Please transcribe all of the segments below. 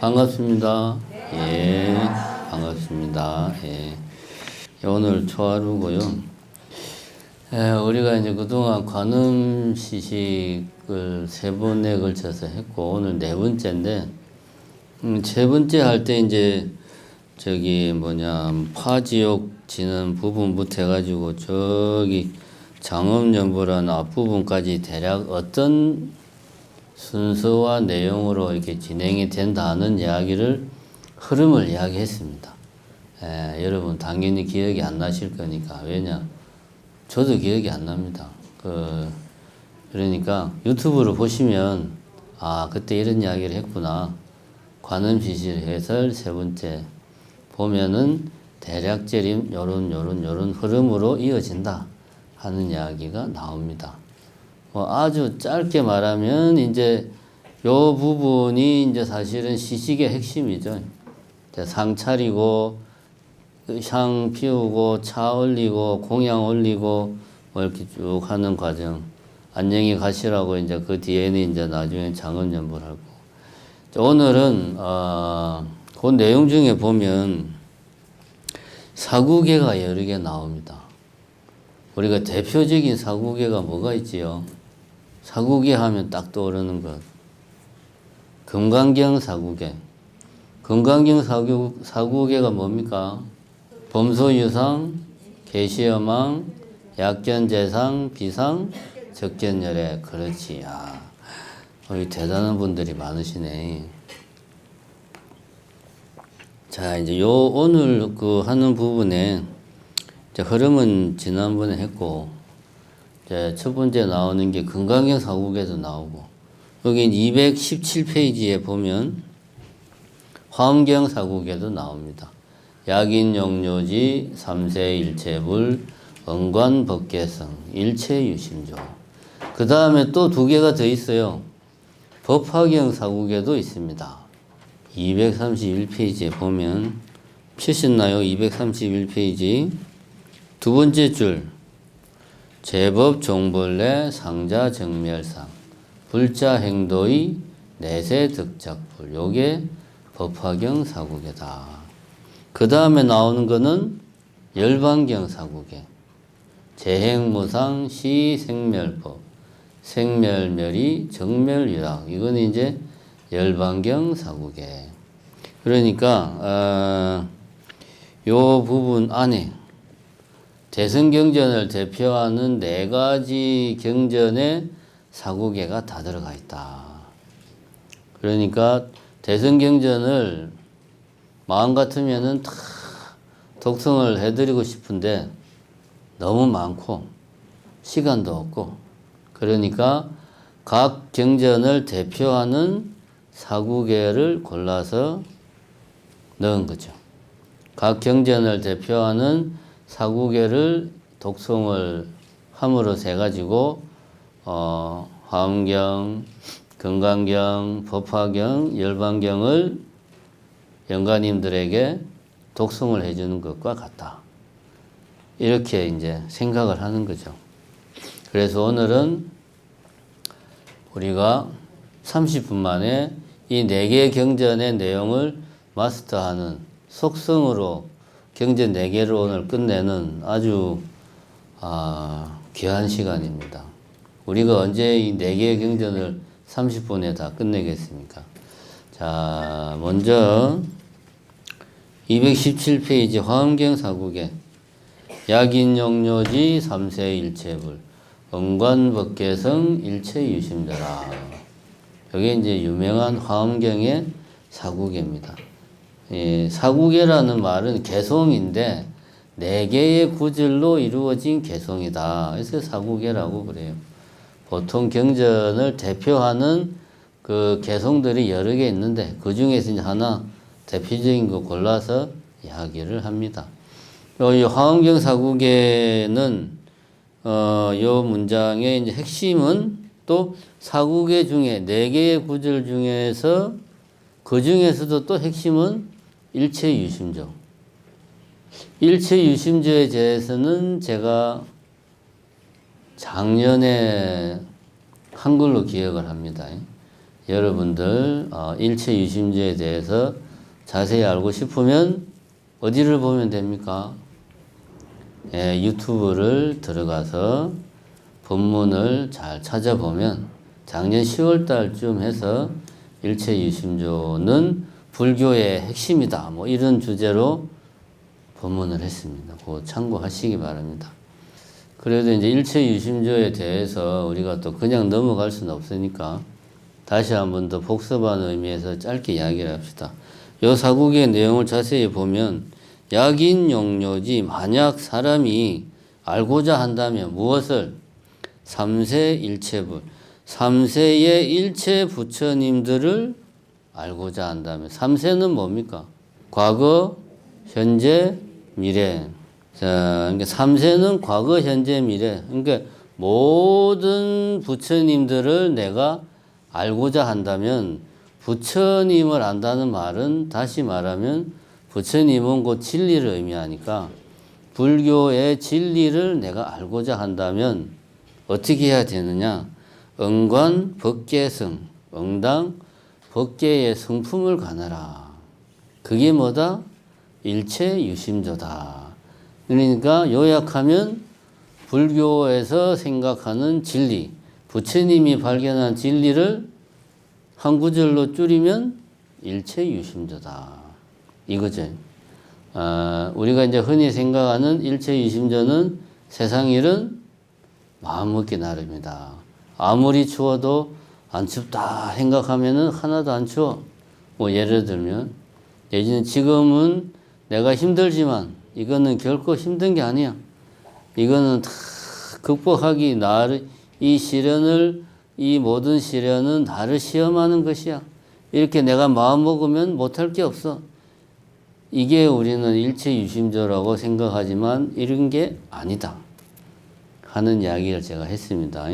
반갑습니다. 예, 반갑습니다. 예. 오늘 초하루고요. 우리가 이제 그동안 관음 시식을 3번에 걸쳐서 했고, 오늘 4번째인데, 세 번째 할 때 이제, 파지옥 지는 부분부터 해가지고, 장엄연보라는 앞부분까지 대략 어떤 순서와 내용으로 이렇게 진행이 된다는 이야기를, 흐름을 이야기했습니다. 여러분 당연히 기억이 안 나실 거니까. 왜냐? 저도 기억이 안 납니다. 그러니까 유튜브로 보시면, 그때 이런 이야기를 했구나. 관음시실 해설 3번째 보면은 대략적인 요런 흐름으로 이어진다 하는 이야기가 나옵니다. 아주 짧게 말하면 이제 요 부분이 이제 사실은 시식의 핵심이죠. 상 차리고 향 피우고 차 올리고 공양 올리고 이렇게 쭉 하는 과정. 안녕히 가시라고 이제 그 뒤에는 이제 나중에 장엄연보를 하고. 오늘은 그 내용 중에 보면 사구계가 여러 개 나옵니다. 우리가 대표적인 사구계가 뭐가 있지요? 사구계 하면 딱 떠오르는 것. 금강경 사구계. 금강경 사구계가 뭡니까? 범소유상, 계시여망, 약견재상, 비상, 적견열애. 그렇지. 대단한 분들이 많으시네. 자, 이제 오늘 하는 부분에, 흐름은 지난번에 했고, 첫 번째 나오는 게 금강경 사구계도 나오고, 여기 217페이지에 보면 화엄경 사구계도 나옵니다. 약인영료지, 삼세일체불, 언관법계성, 일체유심조. 그 다음에 또 2개가 더 있어요. 법화경 사구계도 있습니다. 231페이지에 보면 펴셨나요? 231페이지 두 번째 줄 제법 종벌내 상자 정멸상 불자 행도의 내세 득작불. 요게 법화경 사구계다. 그 다음에 나오는 거는 열반경 사구계. 재행무상 시생멸법 생멸멸이 정멸유락. 이건 이제 열반경 사구계. 그러니까 요 부분 안에 대승경전을 대표하는 4가지 경전의 사구계가 다 들어가 있다. 그러니까 대승경전을 마음 같으면은 다 독송을 해드리고 싶은데 너무 많고 시간도 없고, 그러니까 각 경전을 대표하는 사구계를 골라서 넣은 거죠. 각 경전을 대표하는 사구계를 독송을 함으로써 해가지고 화엄경, 금강경, 법화경, 열반경을 영가님들에게 독송을 해주는 것과 같다. 이렇게 이제 생각을 하는 거죠. 그래서 오늘은 우리가 30분 만에 이 4개 경전의 내용을 마스터하는 속성으로 경전 4개를 오늘 끝내는 아주 귀한 시간입니다. 우리가 언제 이 4개의 경전을 30분에 다 끝내겠습니까? 자, 먼저 217페이지 화엄경 사구계 약인영료지 삼세일체불 언관법계성 일체유심더라. 여기 이제 유명한 화엄경의 사구계입니다. 사구계라는 말은 개송인데 4개의 구절로 이루어진 개송이다. 그래서 사구계라고 그래요. 보통 경전을 대표하는 그 개송들이 여러 개 있는데 그 중에서 이제 하나 대표적인 거 골라서 이야기를 합니다. 이 화엄경 사구계는 요 문장의 이제 핵심은 또 사구계 중에 4개의 구절 중에서 그 중에서도 또 핵심은 일체유심조. 일체유심조에 대해서는 제가 작년에 한글로 기억을 합니다. 여러분들 일체 유심조에 대해서 자세히 알고 싶으면 어디를 보면 됩니까? 유튜브를 들어가서 본문을 잘 찾아보면 작년 10월 달쯤 해서 일체 유심조는 불교의 핵심이다. 뭐 이런 주제로 본문을 했습니다. 그거 참고하시기 바랍니다. 그래도 이제 일체 유심조에 대해서 우리가 또 그냥 넘어갈 수는 없으니까 다시 한번 더 복습하는 의미에서 짧게 이야기를 합시다. 이 사국의 내용을 자세히 보면 약인용료지 만약 사람이 알고자 한다면 무엇을? 삼세 일체불. 삼세의 일체 부처님들을 알고자 한다면 삼세는 뭡니까? 과거, 현재, 미래. 자, 그러니까 삼세는 과거, 현재, 미래. 그러니까 모든 부처님들을 내가 알고자 한다면 부처님을 안다는 말은 다시 말하면 부처님은 곧 진리를 의미하니까 불교의 진리를 내가 알고자 한다면 어떻게 해야 되느냐? 응관 법계성, 응당 법계의 성품을 가너라. 그게 뭐다? 일체 유심조다. 그러니까 요약하면 불교에서 생각하는 진리, 부처님이 발견한 진리를 한 구절로 줄이면 일체 유심조다. 이거죠. 우리가 이제 흔히 생각하는 일체 유심조는 세상 일은 마음 먹기 나름이다. 아무리 추워도 안 춥다 생각하면은 하나도 안 추워. 뭐 예를 들면 지금은 내가 힘들지만 이거는 결코 힘든 게 아니야. 이거는 다 극복하기 이 시련을 이 모든 시련은 나를 시험하는 것이야. 이렇게 내가 마음 먹으면 못할 게 없어. 이게 우리는 일체 유심조라고 생각하지만 이런 게 아니다 하는 이야기를 제가 했습니다.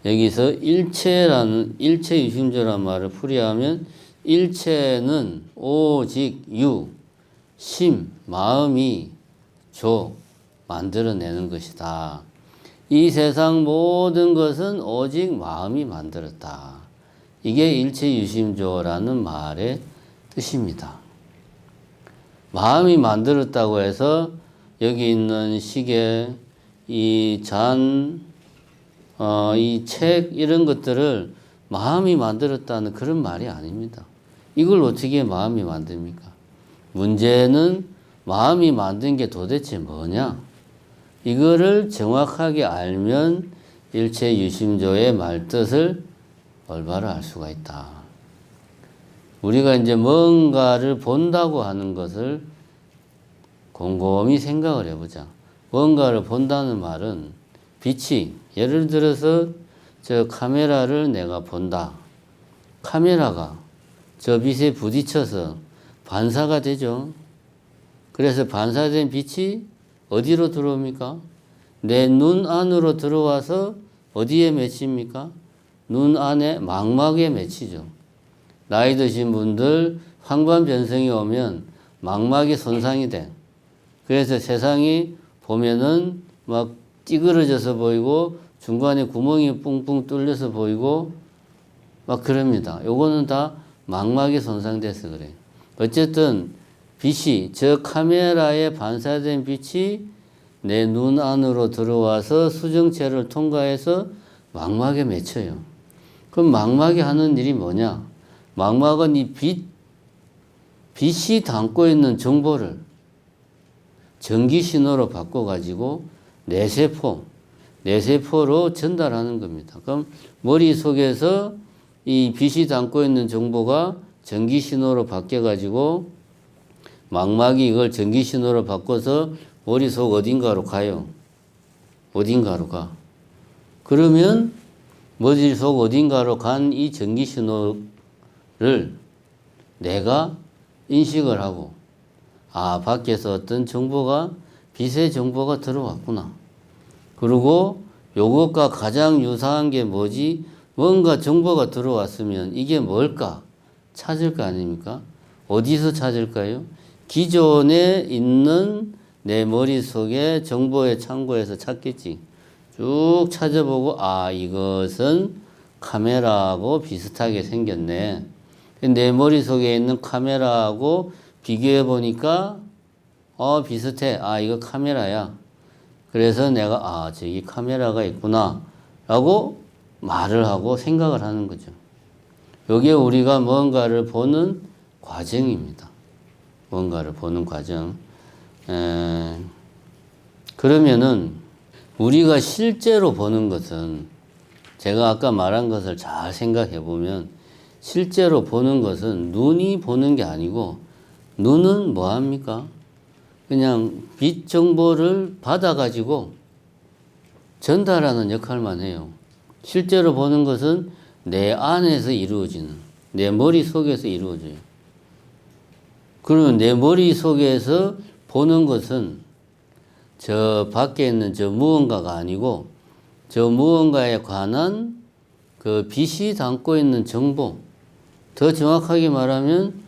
여기서 일체 유심조란 말을 풀이하면 일체는 오직 심, 마음이 만들어내는 것이다. 이 세상 모든 것은 오직 마음이 만들었다. 이게 일체 유심조라는 말의 뜻입니다. 마음이 만들었다고 해서 여기 있는 시계, 이 잔, 이 책 이런 것들을 마음이 만들었다는 그런 말이 아닙니다. 이걸 어떻게 마음이 만듭니까? 문제는 마음이 만든 게 도대체 뭐냐? 이거를 정확하게 알면 일체 유심조의 말뜻을 올바로 알 수가 있다. 우리가 이제 뭔가를 본다고 하는 것을 곰곰이 생각을 해보자. 뭔가를 본다는 말은 빛이, 예를 들어서 저 카메라를 내가 본다. 카메라가 저 빛에 부딪혀서 반사가 되죠. 그래서 반사된 빛이 어디로 들어옵니까? 내 눈 안으로 들어와서 어디에 맺힙니까? 눈 안에 망막에 맺히죠. 나이 드신 분들 황반변성이 오면 망막이 손상이 돼. 그래서 세상이 보면은 막 찌그러져서 보이고 중간에 구멍이 뿡뿡 뚫려서 보이고 막 그럽니다. 요거는 다 망막이 손상돼서 그래요. 어쨌든 빛이, 저 카메라에 반사된 빛이 내 눈 안으로 들어와서 수정체를 통과해서 망막에 맺혀요. 그럼 망막이 하는 일이 뭐냐? 망막은 이 빛이 담고 있는 정보를 전기신호로 바꿔가지고 뇌세포로 전달하는 겁니다. 그럼 머릿속에서 이 빛이 담고 있는 정보가 전기신호로 바뀌어가지고 망막이 이걸 전기신호로 바꿔서 머릿속 어딘가로 가요. 어딘가로 가. 그러면 머릿속 어딘가로 간 이 전기신호를 내가 인식을 하고 밖에서 어떤 정보가 빛의 정보가 들어왔구나. 그리고 요것과 가장 유사한 게 뭐지? 뭔가 정보가 들어왔으면 이게 뭘까? 찾을 거 아닙니까? 어디서 찾을까요? 기존에 있는 내 머릿속에 정보의 창고에서 찾겠지. 쭉 찾아보고 이것은 카메라하고 비슷하게 생겼네. 내 머릿속에 있는 카메라하고 비교해 보니까 비슷해. 이거 카메라야. 그래서 내가 저기 카메라가 있구나 라고 말을 하고 생각을 하는 거죠. 이게 우리가 뭔가를 보는 과정입니다. 뭔가를 보는 과정. 그러면은 우리가 실제로 보는 것은 제가 아까 말한 것을 잘 생각해 보면 실제로 보는 것은 눈이 보는 게 아니고 눈은 뭐 합니까? 그냥 빛 정보를 받아가지고 전달하는 역할만 해요. 실제로 보는 것은 내 안에서 이루어지는, 내 머릿속에서 이루어져요. 그러면 내 머릿속에서 보는 것은 저 밖에 있는 저 무언가가 아니고 저 무언가에 관한 그 빛이 담고 있는 정보, 더 정확하게 말하면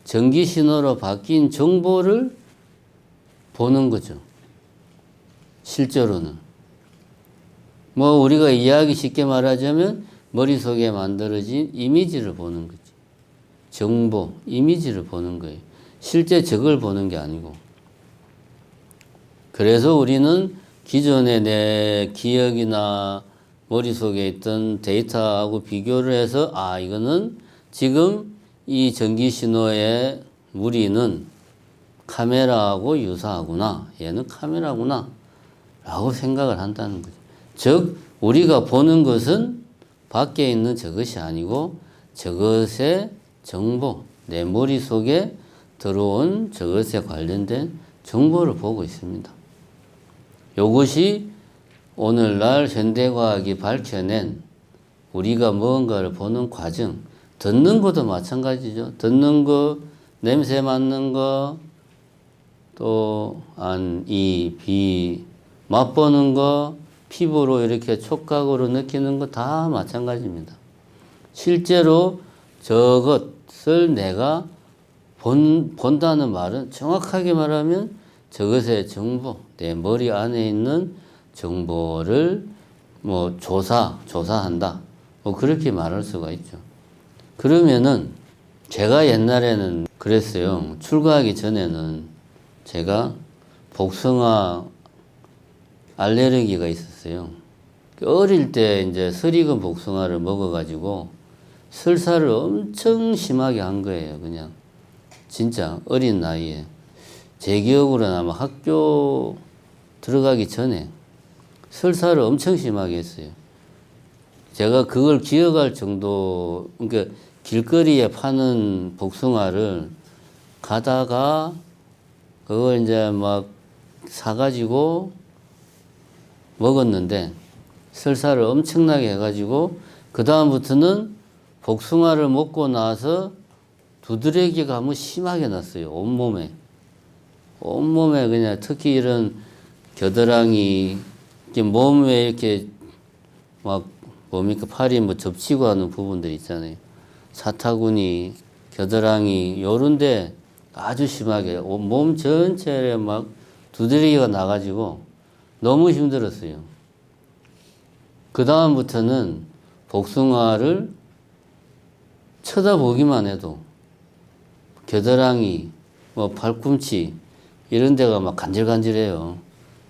전기 신호로 바뀐 정보를 보는 거죠. 실제로는. 우리가 이야기 쉽게 말하자면 머릿속에 만들어진 이미지를 보는 거지. 정보, 이미지를 보는 거예요. 실제 저걸 보는 게 아니고. 그래서 우리는 기존의 내 기억이나 머릿속에 있던 데이터하고 비교를 해서 이거는 지금 이 전기 신호의 무리는 카메라하고 유사하구나. 얘는 카메라구나. 라고 생각을 한다는 거죠. 즉 우리가 보는 것은 밖에 있는 저것이 아니고 저것의 정보, 내 머릿속에 들어온 저것에 관련된 정보를 보고 있습니다. 이것이 오늘날 현대과학이 밝혀낸 우리가 무언가를 보는 과정, 듣는 것도 마찬가지죠. 듣는 거, 냄새 맡는 거, 또 안, 이, 비, 맛보는 거, 피부로 이렇게 촉각으로 느끼는 거 다 마찬가지입니다. 실제로 저것을 내가 본다는 말은 정확하게 말하면 저것의 정보, 내 머리 안에 있는 정보를 조사한다. 그렇게 말할 수가 있죠. 그러면은 제가 옛날에는 그랬어요. 출가하기 전에는 제가 복숭아 알레르기가 있었어요. 어릴 때 이제 설익은 복숭아를 먹어가지고 설사를 엄청 심하게 한 거예요. 그냥 진짜 어린 나이에. 제 기억으로는 아마 학교 들어가기 전에 설사를 엄청 심하게 했어요. 제가 그걸 기억할 정도, 그러니까 길거리에 파는 복숭아를 가다가 그걸 이제 막 사가지고 먹었는데 설사를 엄청나게 해가지고 그 다음부터는 복숭아를 먹고 나서 두드러기가 너무 심하게 났어요. 온몸에 그냥 특히 이런 겨드랑이 몸에 이렇게 막 뭡니까 팔이 접치고 하는 부분들 있잖아요. 사타구니, 겨드랑이 요런데 아주 심하게 몸 전체에 막 두드러기가 나가지고 너무 힘들었어요. 그 다음부터는 복숭아를 쳐다보기만 해도 겨드랑이, 팔꿈치 이런 데가 막 간질간질해요.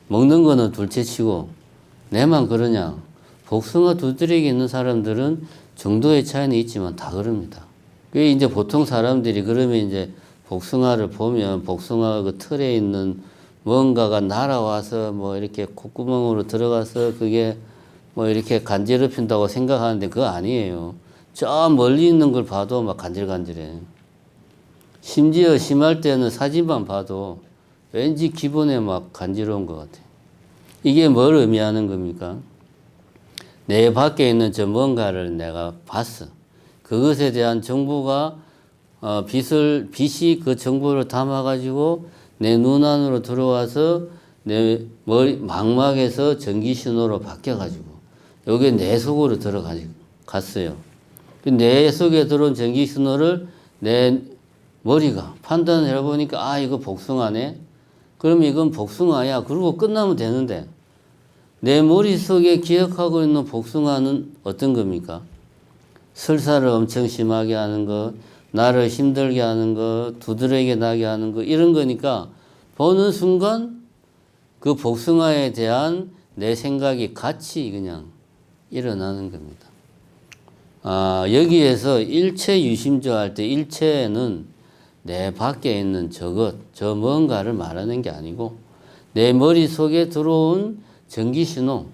먹는 거는 둘째치고 내만 그러냐. 복숭아 두드러기 있는 사람들은 정도의 차이는 있지만 다 그럽니다. 그게 이제 보통 사람들이 그러면 이제 복숭아를 보면 복숭아 그 틀에 있는 뭔가가 날아와서 이렇게 콧구멍으로 들어가서 그게 이렇게 간지럽힌다고 생각하는데 그거 아니에요. 저 멀리 있는 걸 봐도 막 간질간질해. 심지어 심할 때는 사진만 봐도 왠지 기분에 막 간지러운 것 같아요. 이게 뭘 의미하는 겁니까? 내 밖에 있는 저 뭔가를 내가 봤어. 그것에 대한 정보가 빛이 그 정보를 담아가지고 내 눈 안으로 들어와서 내 머리 망막에서 전기 신호로 바뀌어가지고 여기 내 속으로 들어갔어요. 내 속에 들어온 전기 신호를 내 머리가 판단을 해보니까 이거 복숭아네. 그럼 이건 복숭아야. 그러고 끝나면 되는데 내 머릿속에 기억하고 있는 복숭아는 어떤 겁니까? 설사를 엄청 심하게 하는 것, 나를 힘들게 하는 것, 두드러지게 나게 하는 것, 이런 거니까 보는 순간 그 복숭아에 대한 내 생각이 같이 그냥 일어나는 겁니다. 여기에서 일체 유심조 할 때 일체는 내 밖에 있는 저것, 저 뭔가를 말하는 게 아니고 내 머릿속에 들어온 전기신호,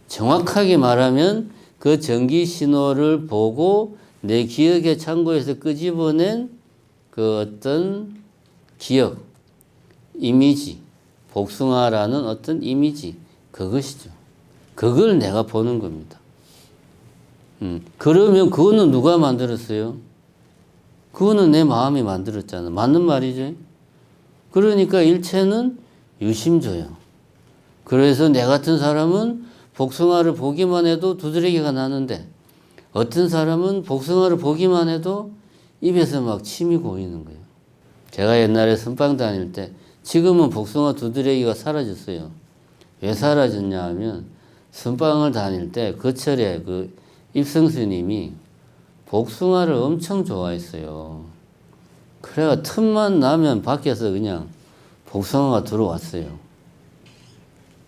정확하게 말하면 그 전기신호를 보고 내 기억의 창고에서 끄집어낸 그 어떤 기억, 이미지, 복숭아라는 어떤 이미지, 그것이죠. 그걸 내가 보는 겁니다. 그러면 그거는 누가 만들었어요? 그거는 내 마음이 만들었잖아. 맞는 말이죠. 그러니까 일체는 유심조야. 그래서 내 같은 사람은 복숭아를 보기만 해도 두드러기가 나는데 어떤 사람은 복숭아를 보기만 해도 입에서 막 침이 고이는 거예요. 제가 옛날에 선방 다닐 때 지금은 복숭아 두드러기가 사라졌어요. 왜 사라졌냐 하면 선방을 다닐 때 그철에 그 입성 스님이 복숭아를 엄청 좋아했어요. 그래가 틈만 나면 밖에서 그냥 복숭아가 들어왔어요.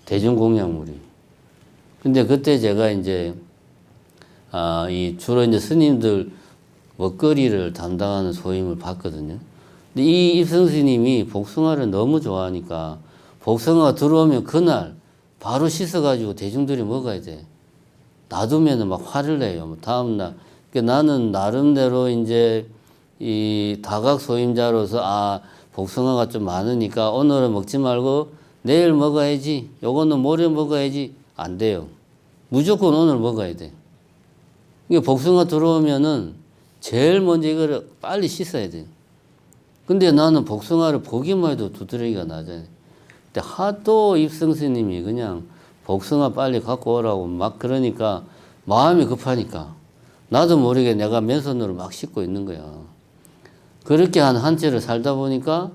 대중공약물이. 근데 그때 제가 이제 주로 이제 스님들 먹거리를 담당하는 소임을 봤거든요. 근데 이 입성 스님이 복숭아를 너무 좋아하니까 복숭아가 들어오면 그날 바로 씻어가지고 대중들이 먹어야 돼. 놔두면은 막 화를 내요. 다음날. 그러니까 나는 나름대로 이제 이 다각 소임자로서 복숭아가 좀 많으니까 오늘은 먹지 말고 내일 먹어야지. 요거는 모레 먹어야지. 안 돼요. 무조건 오늘 먹어야 돼. 이게 복숭아 들어오면은 제일 먼저 이거를 빨리 씻어야 돼요. 근데 나는 복숭아를 보기만 해도 두드러기가 나잖아요. 근데 하도 입성스님이 그냥 복숭아 빨리 갖고 오라고 막 그러니까 마음이 급하니까 나도 모르게 내가 맨손으로 막 씻고 있는 거야. 그렇게 한 채를 살다 보니까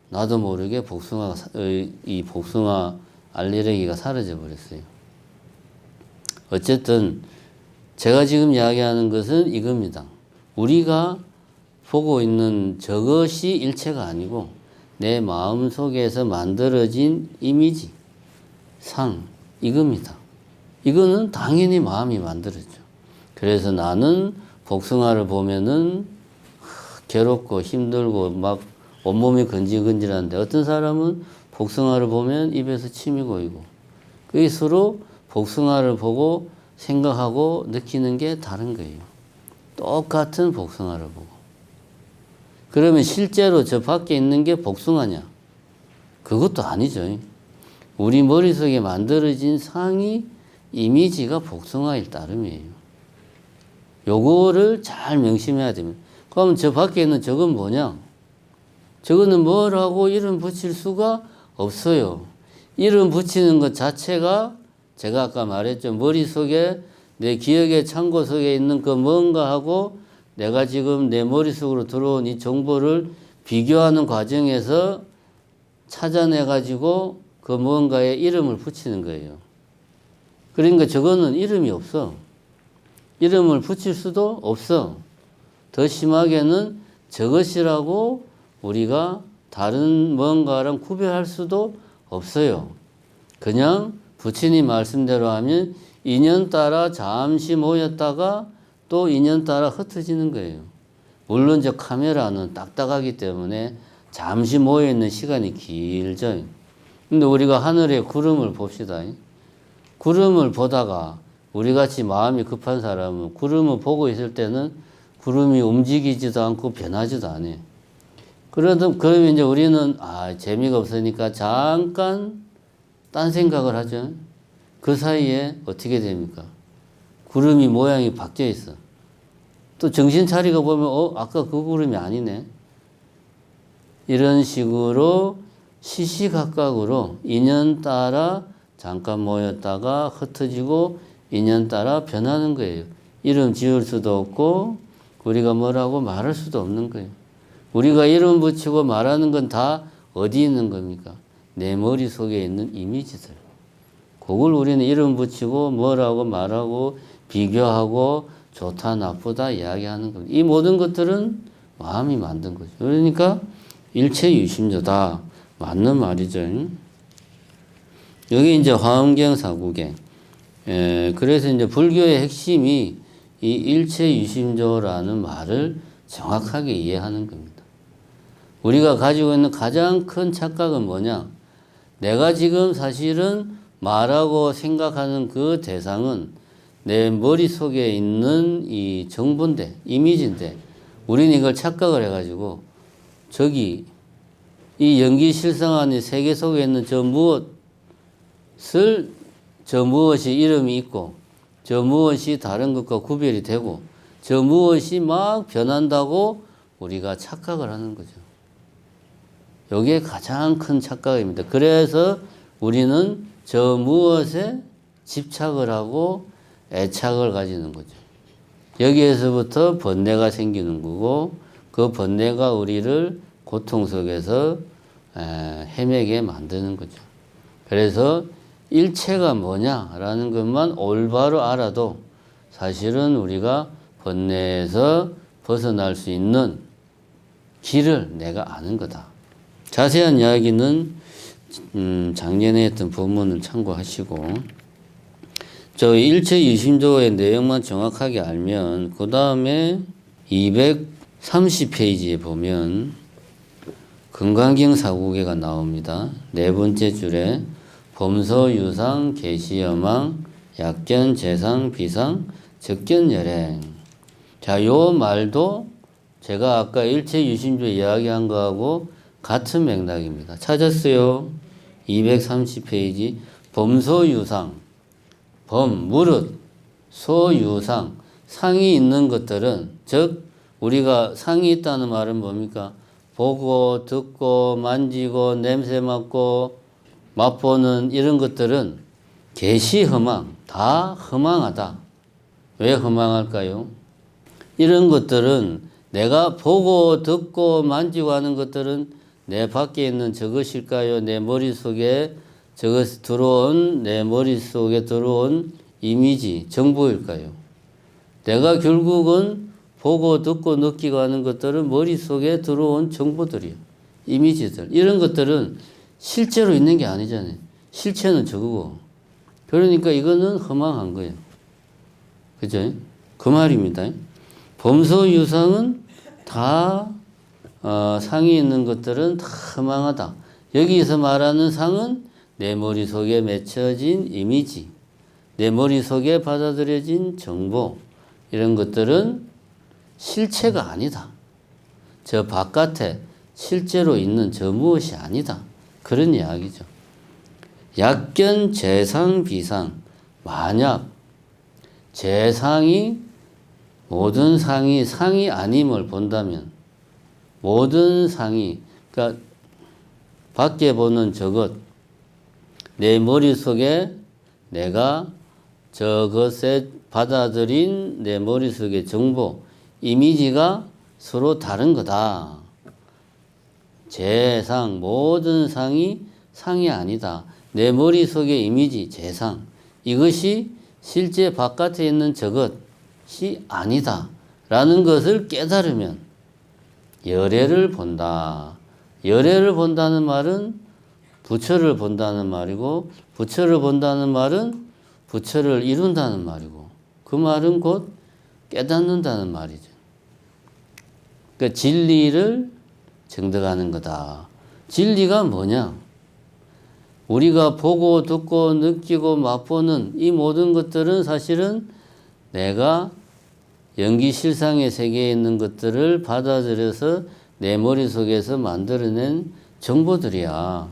나도 모르게 이 복숭아 알레르기가 사라져 버렸어요. 어쨌든 제가 지금 이야기하는 것은 이겁니다. 우리가 보고 있는 저것이 일체가 아니고 내 마음 속에서 만들어진 이미지, 상, 이겁니다. 이거는 당연히 마음이 만들었죠. 그래서 나는 복숭아를 보면은 괴롭고 힘들고 막 온몸이 건질건질한데 어떤 사람은 복숭아를 보면 입에서 침이 고이고 그게 서로 복숭아를 보고 생각하고 느끼는 게 다른 거예요. 똑같은 복숭아를 보고. 그러면 실제로 저 밖에 있는 게 복숭아냐? 그것도 아니죠. 우리 머릿속에 만들어진 상이 이미지가 복숭아일 따름이에요. 요거를 잘 명심해야 됩니다. 그럼 저 밖에 있는 저건 뭐냐? 저거는 뭐라고 이름 붙일 수가 없어요. 이름 붙이는 것 자체가 제가 아까 말했죠. 머릿속에 내 기억의 창고 속에 있는 그 뭔가하고 내가 지금 내 머릿속으로 들어온 이 정보를 비교하는 과정에서 찾아내가지고 그 뭔가에 이름을 붙이는 거예요. 그러니까 저거는 이름이 없어. 이름을 붙일 수도 없어. 더 심하게는 저것이라고 우리가 다른 뭔가랑 구별할 수도 없어요. 그냥 부처님 말씀대로 하면 인연 따라 잠시 모였다가 또 인연 따라 흩어지는 거예요. 물론 저 카메라는 딱딱하기 때문에 잠시 모여있는 시간이 길죠. 근데 우리가 하늘에 구름을 봅시다. 구름을 보다가 우리같이 마음이 급한 사람은 구름을 보고 있을 때는 구름이 움직이지도 않고 변하지도 않아요. 그러면 이제 우리는 재미가 없으니까 잠깐 딴 생각을 하죠. 그 사이에 어떻게 됩니까? 구름이 모양이 바뀌어 있어. 또 정신 차리고 보면 아까 그 구름이 아니네. 이런 식으로 시시각각으로 인연 따라 잠깐 모였다가 흩어지고 인연 따라 변하는 거예요. 이름 지을 수도 없고 우리가 뭐라고 말할 수도 없는 거예요. 우리가 이름 붙이고 말하는 건 다 어디 있는 겁니까? 내 머릿속에 있는 이미지들. 그걸 우리는 이름 붙이고 뭐라고 말하고 비교하고 좋다 나쁘다 이야기하는 겁니다. 이 모든 것들은 마음이 만든 거죠. 그러니까 일체유심조다. 맞는 말이죠. 여기 이제 화엄경 사국에 그래서 이제 불교의 핵심이 이 일체유심조라는 말을 정확하게 이해하는 겁니다. 우리가 가지고 있는 가장 큰 착각은 뭐냐? 내가 지금 사실은 말하고 생각하는 그 대상은 내 머릿속에 있는 이 정보인데, 이미지인데, 우리는 이걸 착각을 해가지고, 저기, 이 연기실상안의 세계 속에 있는 저 무엇을, 저 무엇이 이름이 있고, 저 무엇이 다른 것과 구별이 되고, 저 무엇이 막 변한다고 우리가 착각을 하는 거죠. 이게 가장 큰 착각입니다. 그래서 우리는 저 무엇에 집착을 하고 애착을 가지는 거죠. 여기에서부터 번뇌가 생기는 거고 그 번뇌가 우리를 고통 속에서 헤매게 만드는 거죠. 그래서 일체가 뭐냐라는 것만 올바로 알아도 사실은 우리가 번뇌에서 벗어날 수 있는 길을 내가 아는 거다. 자세한 이야기는 작년에 했던 본문을 참고하시고 저 일체유심조의 내용만 정확하게 알면 그 다음에 230페이지에 보면 금강경 사국에가 나옵니다. 네 번째 줄에 범서유상 계시여망 약견 재상 비상 적견열행. 자, 요 말도 제가 아까 일체유심조 이야기한 거하고 같은 맥락입니다. 찾았어요. 230페이지 범소유상 범, 무릇, 소유상 상이 있는 것들은 즉 우리가 상이 있다는 말은 뭡니까? 보고 듣고 만지고 냄새 맡고 맛보는 이런 것들은 계시허망 다 허망하다. 왜 허망할까요? 이런 것들은 내가 보고 듣고 만지고 하는 것들은 내 밖에 있는 저것일까요? 내 머릿속에 저것 들어온 내 머릿속에 들어온 이미지, 정보일까요? 내가 결국은 보고 듣고 느끼고 하는 것들은 머릿속에 들어온 정보들이요. 이미지들. 이런 것들은 실제로 있는 게 아니잖아요. 실체는 저거고. 그러니까 이거는 허망한 거예요. 그죠? 그 말입니다. 범소유상은 다 상이 있는 것들은 다 허망하다. 여기서 말하는 상은 내 머릿속에 맺혀진 이미지, 내 머릿속에 받아들여진 정보 이런 것들은 실체가 아니다. 저 바깥에 실제로 있는 저 무엇이 아니다. 그런 이야기죠. 약견 재상 비상 만약 재상이 모든 상이 아님을 본다면 모든 상이 그러니까 밖에 보는 저것 내 머릿속에 내가 저것에 받아들인 내 머릿속의 정보 이미지가 서로 다른 거다. 재상 모든 상이 상이 아니다. 내 머릿속의 이미지 재상 이것이 실제 바깥에 있는 저것이 아니다. 라는 것을 깨달으면 열애를 본다. 열애를 본다는 말은 부처를 본다는 말이고 부처를 본다는 말은 부처를 이룬다는 말이고 그 말은 곧 깨닫는다는 말이죠. 그러니까 진리를 정득하는 거다. 진리가 뭐냐? 우리가 보고 듣고 느끼고 맛보는 이 모든 것들은 사실은 내가 연기실상의 세계에 있는 것들을 받아들여서 내 머릿속에서 만들어낸 정보들이야.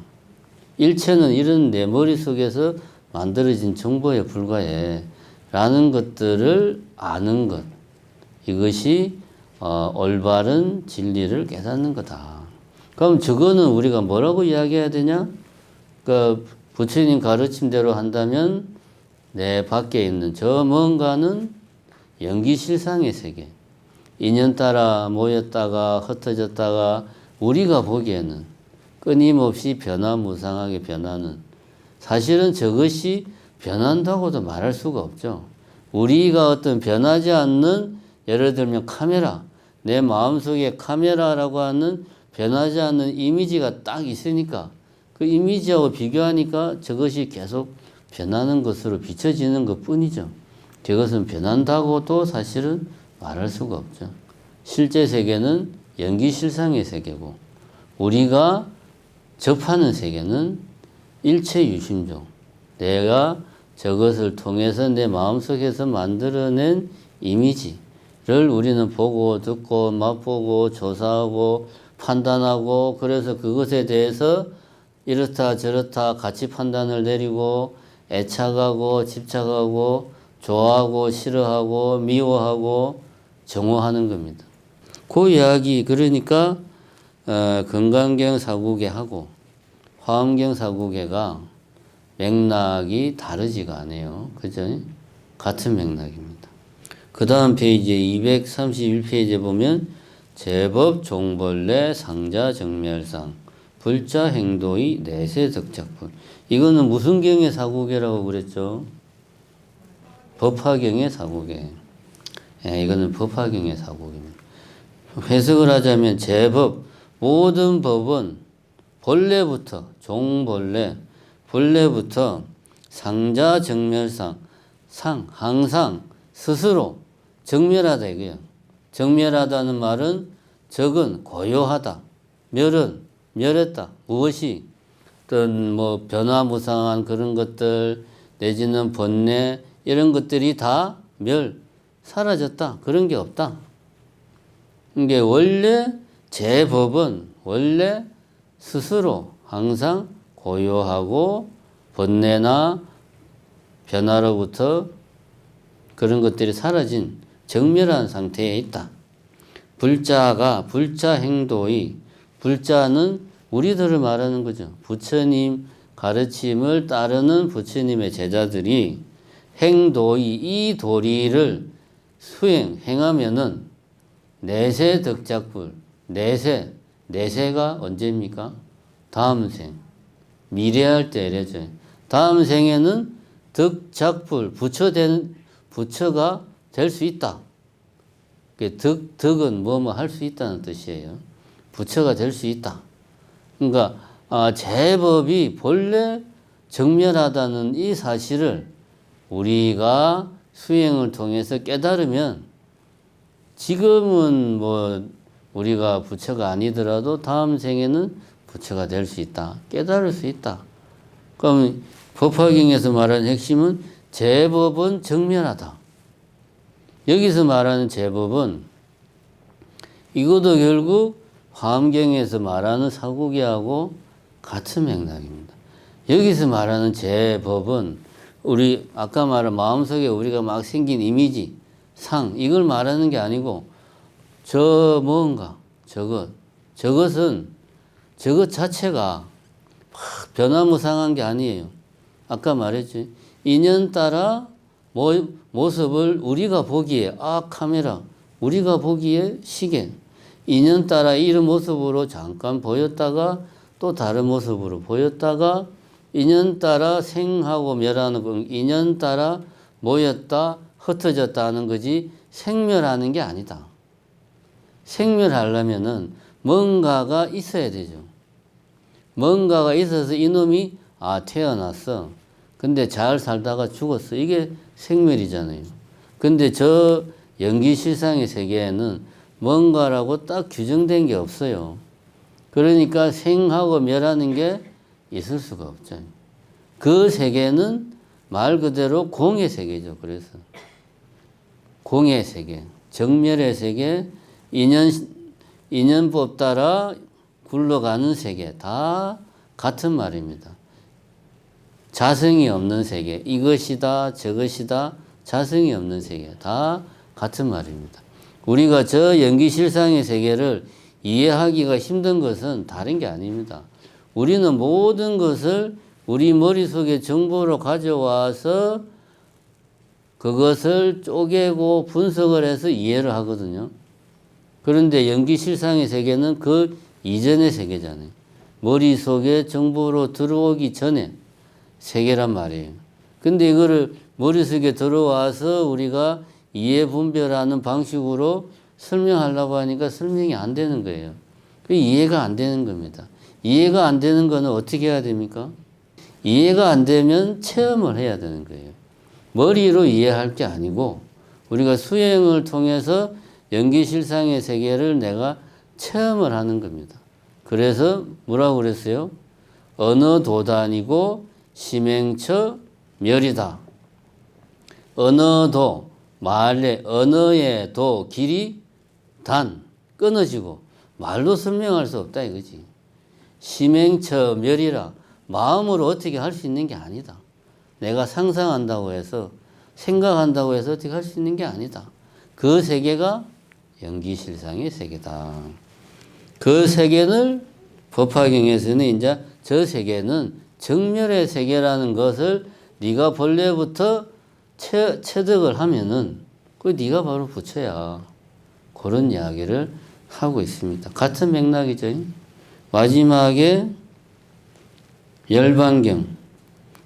일체는 이런 내 머릿속에서 만들어진 정보에 불과해. 라는 것들을 아는 것. 이것이 올바른 진리를 깨닫는 거다. 그럼 저거는 우리가 뭐라고 이야기해야 되냐? 그 부처님 가르침대로 한다면 내 밖에 있는 저 뭔가는 연기실상의 세계. 인연 따라 모였다가 흩어졌다가 우리가 보기에는 끊임없이 변화무상하게 변하는 사실은 저것이 변한다고도 말할 수가 없죠. 우리가 어떤 변하지 않는, 예를 들면 카메라, 내 마음속에 카메라라고 하는 변하지 않는 이미지가 딱 있으니까 그 이미지하고 비교하니까 저것이 계속 변하는 것으로 비춰지는 것 뿐이죠. 저것은 변한다고도 사실은 말할 수가 없죠. 실제 세계는 연기실상의 세계고 우리가 접하는 세계는 일체유심종, 내가 저것을 통해서 내 마음속에서 만들어낸 이미지를 우리는 보고 듣고 맛보고 조사하고 판단하고, 그래서 그것에 대해서 이렇다 저렇다 같이 판단을 내리고 애착하고 집착하고 좋아하고 싫어하고 미워하고 정오하는 겁니다. 그 이야기, 그러니까 건강경 사구계하고 화엄경 사구계가 맥락이 다르지가 않아요. 그죠? 같은 맥락입니다. 그 다음 페이지에 231페이지에 보면 제법 종벌레 상자 정멸상 불자 행도의 내세 덕작불. 이거는 무슨 경의 사구계라고 그랬죠? 법화경의 사구계. 예, 이거는 법화경의 사구계입니다. 해석을 하자면 제법, 모든 법은 본래부터, 종본래, 본래부터 상자 정멸상, 항상 스스로 정멸하다 이거예요. 정멸하다는 말은 적은 고요하다, 멸은 멸했다. 무엇이 어떤 뭐 변화무상한 그런 것들 내지는 번뇌 이런 것들이 다 사라졌다. 그런 게 없다. 이게 원래 제 법은 원래 스스로 항상 고요하고 번뇌나 변화로부터 그런 것들이 사라진 정멸한 상태에 있다. 불자 행도의, 불자는 우리들을 말하는 거죠. 부처님 가르침을 따르는 부처님의 제자들이 행도의 이 도리를 행하면은 내세 덕작불, 내세가 언제입니까? 다음 생, 미래할 때 이래죠. 다음 생에는 덕작불, 부처가 될 수 있다. 덕은 뭐뭐 할 수 있다는 뜻이에요. 부처가 될 수 있다. 그러니까 제법이 본래 정멸하다는 이 사실을 우리가 수행을 통해서 깨달으면 지금은 뭐 우리가 부처가 아니더라도 다음 생에는 부처가 될 수 있다. 깨달을 수 있다. 그럼 법화경에서 말하는 핵심은 제법은 정멸하다. 여기서 말하는 제법은 이것도 결국 화엄경에서 말하는 사구계하고 같은 맥락입니다. 여기서 말하는 제법은 우리 아까 말한 마음속에 우리가 막 생긴 이미지, 이걸 말하는 게 아니고 저것은 저것 자체가 변화무상한 게 아니에요. 아까 말했지. 인연 따라 모습을 우리가 보기에 카메라, 우리가 보기에 시계, 인연 따라 이런 모습으로 잠깐 보였다가 또 다른 모습으로 보였다가 인연 따라 생하고 멸하는 건 인연 따라 모였다 흩어졌다 하는 거지 생멸하는 게 아니다. 생멸하려면은 뭔가가 있어야 되죠. 뭔가가 있어서 이놈이 태어났어. 근데 잘 살다가 죽었어. 이게 생멸이잖아요. 근데 저 연기실상의 세계에는 뭔가라고 딱 규정된 게 없어요. 그러니까 생하고 멸하는 게 있을 수가 없죠. 그 세계는 말 그대로 공의 세계죠. 그래서 공의 세계, 정멸의 세계, 인연법 따라 굴러가는 세계 다 같은 말입니다. 자성이 없는 세계, 이것이다 저것이다 자성이 없는 세계 다 같은 말입니다. 우리가 저 연기실상의 세계를 이해하기가 힘든 것은 다른 게 아닙니다. 우리는 모든 것을 우리 머릿속에 정보로 가져와서 그것을 쪼개고 분석을 해서 이해를 하거든요. 그런데 연기실상의 세계는 그 이전의 세계잖아요. 머릿속에 정보로 들어오기 전에 세계란 말이에요. 근데 이거를 머릿속에 들어와서 우리가 이해 분별하는 방식으로 설명하려고 하니까 설명이 안 되는 거예요. 이해가 안 되는 겁니다. 이해가 안 되는 거는 어떻게 해야 됩니까? 이해가 안 되면 체험을 해야 되는 거예요. 머리로 이해할 게 아니고 우리가 수행을 통해서 연기실상의 세계를 내가 체험을 하는 겁니다. 그래서 뭐라고 그랬어요? 언어도단이고 심행처 멸이다. 언어도, 말의 언어의 도, 길이 단, 끊어지고 말로 설명할 수 없다 이거지. 심행처 멸이라 마음으로 어떻게 할 수 있는 게 아니다. 내가 상상한다고 해서 생각한다고 해서 어떻게 할 수 있는 게 아니다. 그 세계가 연기실상의 세계다. 그 세계를 법화경에서는 이제 저 세계는 정멸의 세계라는 것을 네가 본래부터 체득을 하면은 그 네가 바로 부처야. 그런 이야기를 하고 있습니다. 같은 맥락이죠. 마지막에 열반경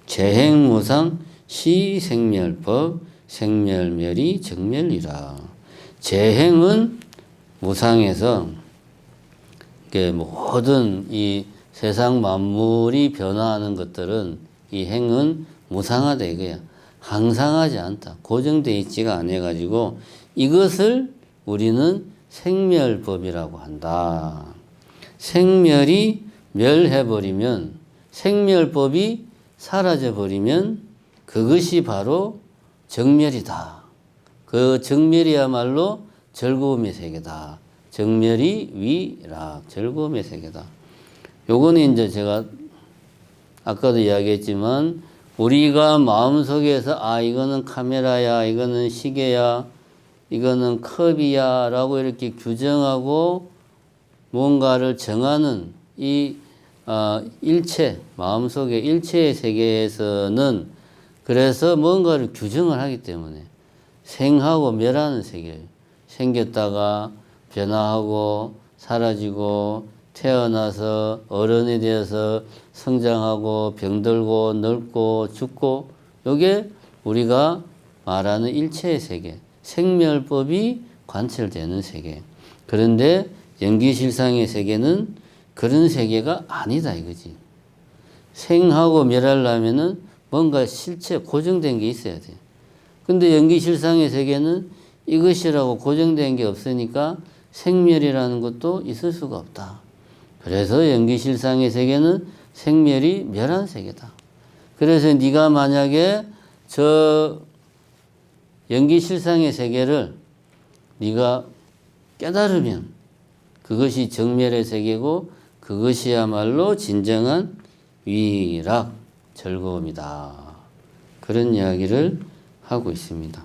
재행무상 시생멸법 생멸멸이 정멸이라. 재행은 무상에서 모든 이 세상 만물이 변화하는 것들은 이 행은 무상하다 이거야. 항상하지 않다. 고정되어 있지가 않아 가지고 이것을 우리는 생멸법이라고 한다. 생멸이 멸해버리면 생멸법이 사라져버리면 그것이 바로 정멸이다. 그 정멸이야말로 즐거움의 세계다. 정멸이 위락, 즐거움의 세계다. 요거는 이제 제가 아까도 이야기했지만 우리가 마음속에서 이거는 카메라야, 이거는 시계야, 이거는 컵이야 라고 이렇게 규정하고 뭔가를 정하는 이 일체, 마음속의 일체의 세계에서는 그래서 뭔가를 규정을 하기 때문에 생하고 멸하는 세계예요. 생겼다가 변화하고 사라지고 태어나서 어른이 되어서 성장하고 병들고 늙고 죽고 이게 우리가 말하는 일체의 세계, 생멸법이 관철되는 세계. 그런데 연기실상의 세계는 그런 세계가 아니다 이거지. 생하고 멸하려면은 뭔가 실체 고정된 게 있어야 돼. 근데 연기실상의 세계는 이것이라고 고정된 게 없으니까 생멸이라는 것도 있을 수가 없다. 그래서 연기실상의 세계는 생멸이 멸한 세계다. 그래서 네가 만약에 저 연기실상의 세계를 네가 깨달으면 그것이 정멸의 세계고 그것이야말로 진정한 위락, 즐거움이다. 그런 이야기를 하고 있습니다.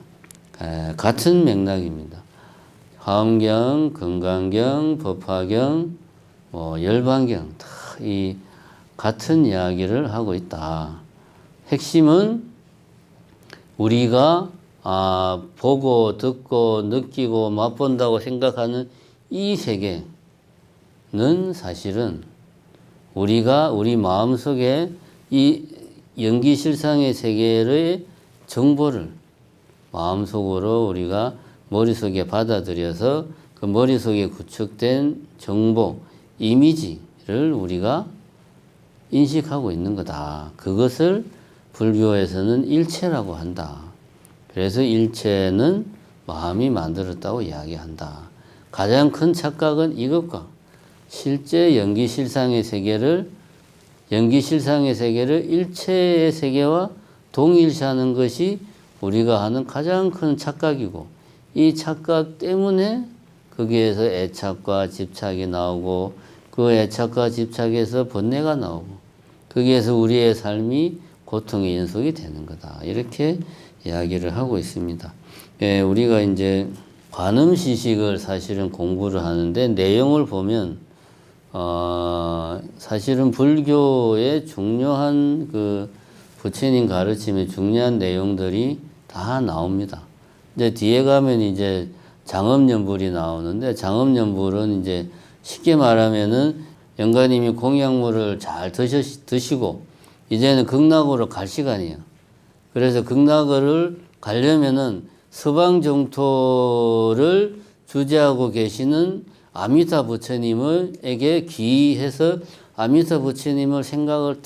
같은 맥락입니다. 화엄경, 금강경, 법화경, 열반경 다 이 같은 이야기를 하고 있다. 핵심은 우리가 보고 듣고 느끼고 맛본다고 생각하는 이 세계는 사실은 우리가 우리 마음속에 이 연기실상의 세계의 정보를 마음속으로 우리가 머릿속에 받아들여서 그 머릿속에 구축된 정보, 이미지를 우리가 인식하고 있는 거다. 그것을 불교에서는 일체라고 한다. 그래서 일체는 마음이 만들었다고 이야기한다. 가장 큰 착각은 이것과 실제 연기실상의 세계를 일체의 세계와 동일시하는 것이 우리가 하는 가장 큰 착각이고 이 착각 때문에 거기에서 애착과 집착이 나오고 그 애착과 집착에서 번뇌가 나오고 거기에서 우리의 삶이 고통의 연속이 되는 거다. 이렇게 이야기를 하고 있습니다. 우리가 이제 관음시식을 사실은 공부를 하는데 내용을 보면 사실은 불교의 중요한 그 부처님 가르침의 중요한 내용들이 다 나옵니다. 이제 뒤에 가면 이제 장엄연불이 나오는데 장엄연불은 이제 쉽게 말하면은 영가님이 공약물을 잘 드시고 이제는 극락으로 갈 시간이에요. 그래서 극락을 가려면은 서방 정토를 주재하고 계시는 아미타 부처님에게 기해서 아미타 부처님을 생각을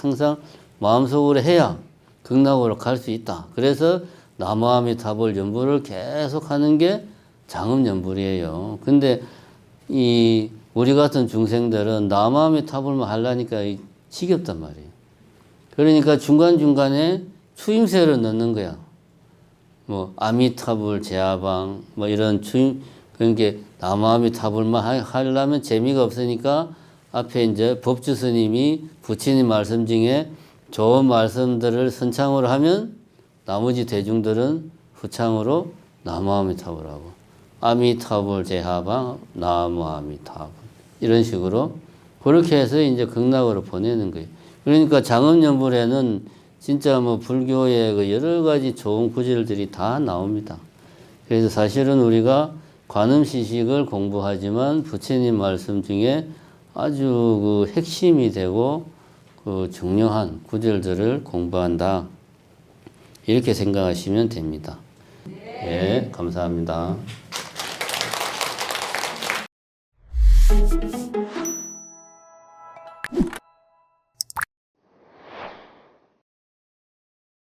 항상 마음속으로 해야 극락으로 갈 수 있다. 그래서 나무아미타불 연불을 계속 하는 게 장엄연불이에요. 근데 우리 같은 중생들은 나무아미타불만 하려니까 지겹단 말이에요. 그러니까 중간중간에 추임새를 넣는 거야. 뭐 아미타불 제아방 뭐 이런 그러니까 나무아미타불만 하려면 재미가 없으니까 앞에 이제 법주 스님이 부처님 말씀 중에 좋은 말씀들을 선창으로 하면 나머지 대중들은 후창으로 나무아미타불하고 아미타불 제하방 나무아미타불 이런 식으로 그렇게 해서 이제 극락으로 보내는 거예요. 그러니까 장엄연불에는 진짜 뭐 불교의 그 여러 가지 좋은 구절들이 다 나옵니다. 그래서 사실은 우리가 관음시식을 공부하지만 부처님 말씀 중에 아주 그 핵심이 되고 그 중요한 구절들을 공부한다. 이렇게 생각하시면 됩니다. 네, 감사합니다.